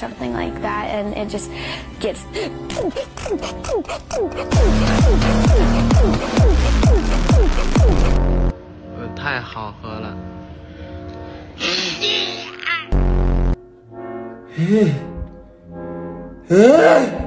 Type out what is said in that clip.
something like that, and it just gets. 太好喝了。嗯。